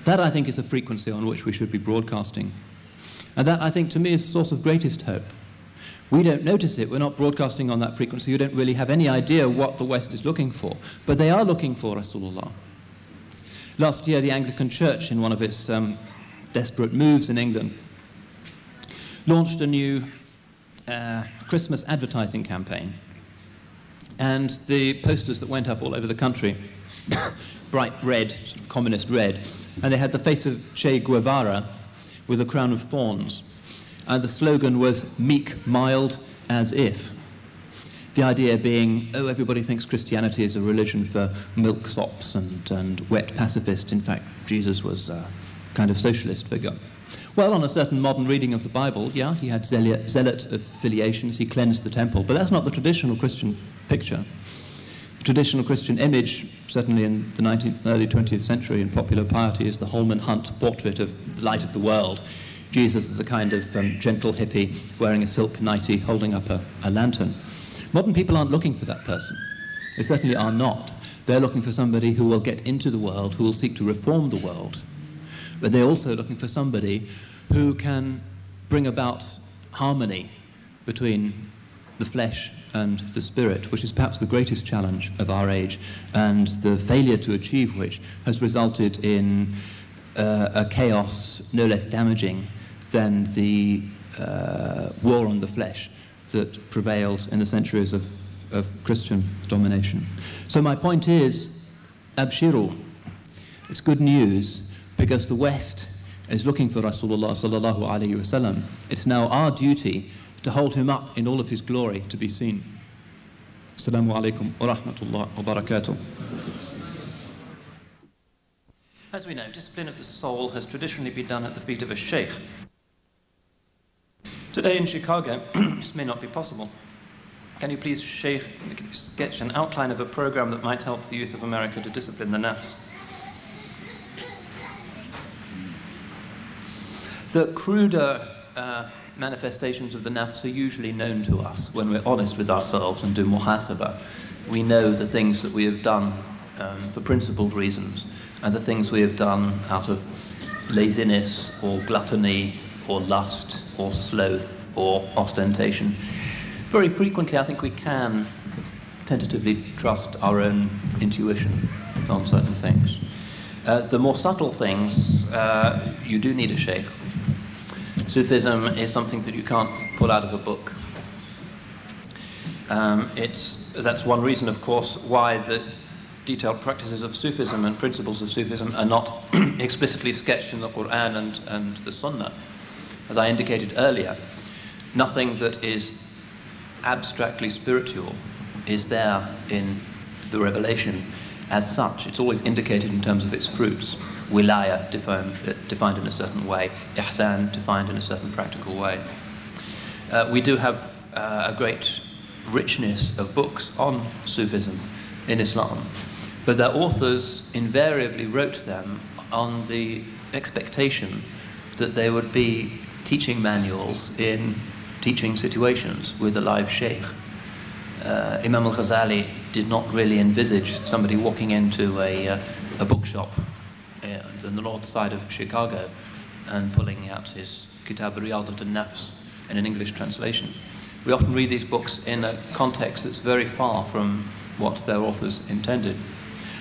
That, I think, is a frequency on which we should be broadcasting. And that, I think, to me, is the source of greatest hope. We don't notice it. We're not broadcasting on that frequency. You don't really have any idea what the West is looking for. But they are looking for Rasulullah. Last year, the Anglican Church, in one of its desperate moves in England, launched a new Christmas advertising campaign. And the posters that went up all over the country, bright red, sort of communist red, and they had the face of Che Guevara with a crown of thorns. And the slogan was, meek, mild, as if. The idea being, oh, everybody thinks Christianity is a religion for milksops and wet pacifists. In fact, Jesus was a kind of socialist figure. Well, on a certain modern reading of the Bible, yeah, he had zealot affiliations, he cleansed the temple, but that's not the traditional Christian picture. The traditional Christian image, certainly in the 19th and early 20th century in popular piety, is the Holman Hunt portrait of the light of the world. Jesus is a kind of gentle hippie wearing a silk nightie, holding up a lantern. Modern people aren't looking for that person. They certainly are not. They're looking for somebody who will get into the world, who will seek to reform the world. But they're also looking for somebody who can bring about harmony between the flesh and the spirit, which is perhaps the greatest challenge of our age, and the failure to achieve which has resulted in a chaos no less damaging than the war on the flesh that prevailed in the centuries of Christian domination. So my point is, abshiru, it's good news, because the West is looking for Rasulullah sallallahu alayhi wasallam. It's now our duty to hold him up in all of his glory to be seen. Assalamu alaikum wa rahmatullah wa barakatuh. As we know, discipline of the soul has traditionally been done at the feet of a sheikh. Today in Chicago, this may not be possible. Can you please, Sheikh, sketch an outline of a program that might help the youth of America to discipline the nafs? The cruder manifestations of the nafs are usually known to us when we're honest with ourselves and do muhasabah. We know the things that we have done for principled reasons, and the things we have done out of laziness or gluttony or lust or sloth or ostentation. Very frequently, I think we can tentatively trust our own intuition on certain things. The more subtle things, you do need a sheikh. Sufism is something that you can't pull out of a book. That's one reason, of course, why the detailed practices of Sufism and principles of Sufism are not explicitly sketched in the Quran and the Sunnah. As I indicated earlier, nothing that is abstractly spiritual is there in the revelation as such. It's always indicated in terms of its fruits. Wilaya defined in a certain way, ihsan defined in a certain practical way. We do have a great richness of books on Sufism in Islam, but their authors invariably wrote them on the expectation that they would be teaching manuals in teaching situations with a live sheikh. Imam al-Ghazali did not really envisage somebody walking into a bookshop on the north side of Chicago and pulling out his Kitab Riyadat al-Nafs in an English translation. We often read these books in a context that's very far from what their authors intended.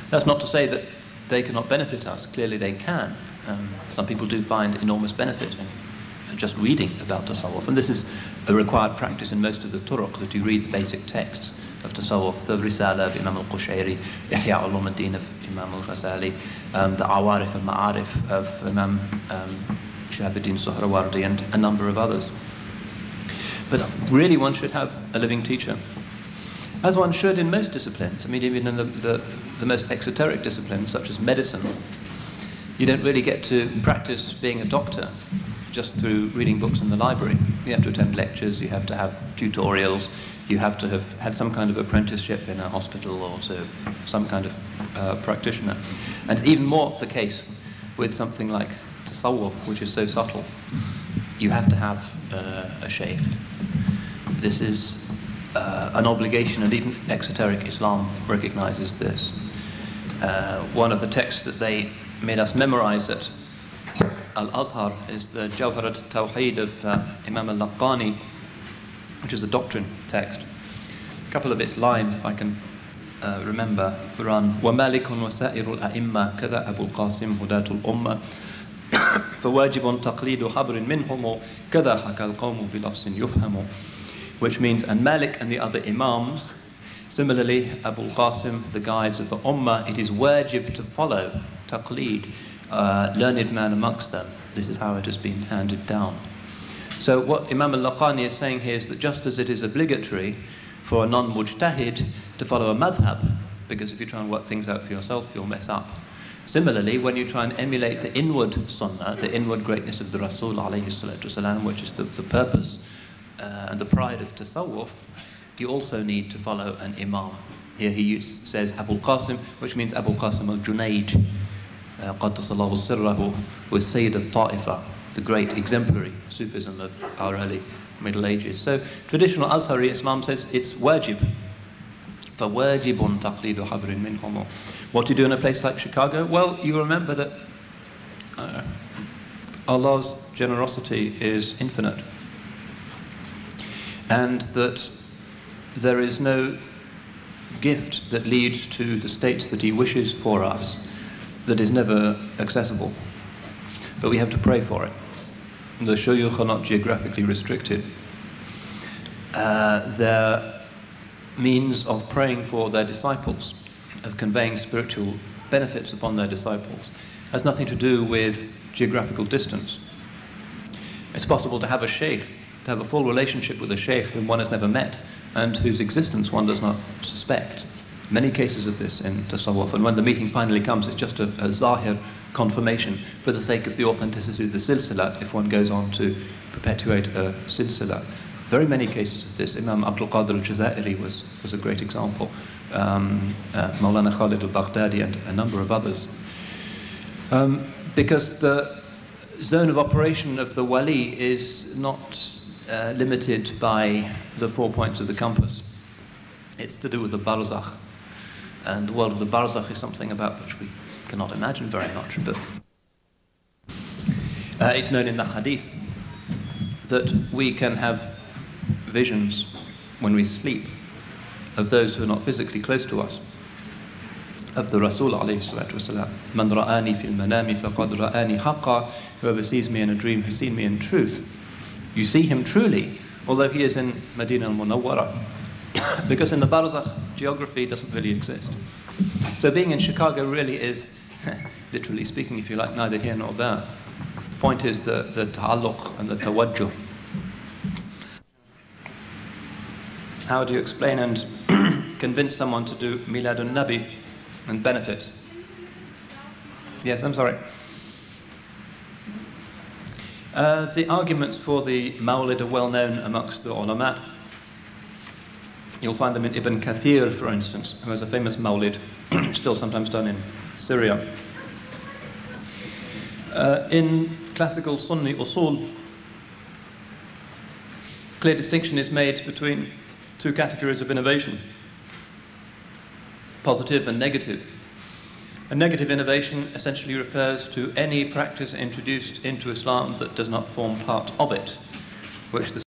That's not to say that they cannot benefit us. Clearly they can. Some people do find enormous benefit in just reading about tasawwuf, and this is a required practice in most of the turuq, that you read the basic texts of tasawwuf, the Risala of Imam al-Qushayri, Ihya al-Ulumuddin of Imam al-Ghazali, the Awarif al-Ma'arif of Imam Shahabuddin Suhrawardi, and a number of others. But really one should have a living teacher, as one should in most disciplines. I mean, even in the most exoteric disciplines, such as medicine, you don't really get to practice being a doctor just through reading books in the library. You have to attend lectures, you have to have tutorials, you have to have had some kind of apprenticeship in a hospital or to some kind of practitioner. And it's even more the case with something like tasawwuf, which is so subtle. You have to have a sheikh. This is an obligation, and even exoteric Islam recognizes this. One of the texts that they made us memorize it. Al-Azhar is the Jawharat Tawheed of Imam al-Laqani, which is a doctrine text. A couple of its lines, if I can remember, run وَمَالِكٌ وَسَائِرُ الْأَئِمَّةِ كَذَا أَبُو الْقَاسِمِ هُدَاةُ الْأُمَّةِ فَوَاجِبٌ تَقْلِيدُ حَبْرٍ مِّنْهُمْ كَذَا حَكَى الْقَوْمُ بِلَفْظٍ يُفْهَمُ, which means, and Malik and the other Imams, similarly, Abu al-Qasim, the guides of the Ummah, it is wajib to follow, taqleed, learned man amongst them. This is how it has been handed down. So what Imam al-Laqani is saying here is that just as it is obligatory for a non-mujtahid to follow a madhab, because if you try and work things out for yourself, you'll mess up. Similarly, when you try and emulate the inward sunnah, the inward greatness of the Rasul alayhi salatu wasalam, which is the purpose and the pride of tasawwuf, you also need to follow an imam. Here he says Abu al-Qasim, which means Abu al-Qasim al-Junayd, qaddasallahu sirrahu, who is Sayyid al-Ta'ifa, the great exemplary Sufism of our early Middle Ages. So traditional Azhari Islam says it's wajib. فَوَاجِبٌ تَقْلِيدُ حَبْرٍ مِّنْهُمْ. What do you do in a place like Chicago? Well, you remember that Allah's generosity is infinite, and that there is no gift that leads to the states that He wishes for us that is never accessible. But we have to pray for it. The shuyukh are not geographically restricted. Their means of praying for their disciples, of conveying spiritual benefits upon their disciples, has nothing to do with geographical distance. It's possible to have a sheikh, to have a full relationship with a sheikh whom one has never met and whose existence one does not suspect. Many cases of this in tasawwuf, and when the meeting finally comes, it's just a zahir confirmation for the sake of the authenticity of the silsila, if one goes on to perpetuate a silsila. Very many cases of this. Imam Abdul Qadir al-Jazairi was a great example. Maulana Khalid al-Baghdadi and a number of others. Because the zone of operation of the wali is not limited by the 4 points of the compass. It's to do with the barzakh. And the world of the barzakh is something about which we cannot imagine very much, but it's known in the hadith that we can have visions when we sleep of those who are not physically close to us, of the Rasul alayhi salatu wasalam. Man ra'ani fil manami faqad ra'ani haqqa. Whoever sees me in a dream has seen me in truth. You see him truly, although he is in Medina al-Munawwara, because in the barzakh, geography doesn't really exist. So being in Chicago really is, literally speaking, if you like, neither here nor there. The point is the ta'alluq and the tawajjuh. How do you explain and convince someone to do Miladun Nabi and benefits? Yes, I'm sorry. The arguments for the Mawlid are well known amongst the ulama. You'll find them in Ibn Kathir, for instance, who has a famous Mawlid, still sometimes done in Syria. In classical Sunni usul, clear distinction is made between two categories of innovation, positive and negative. A negative innovation essentially refers to any practice introduced into Islam that does not form part of it, which the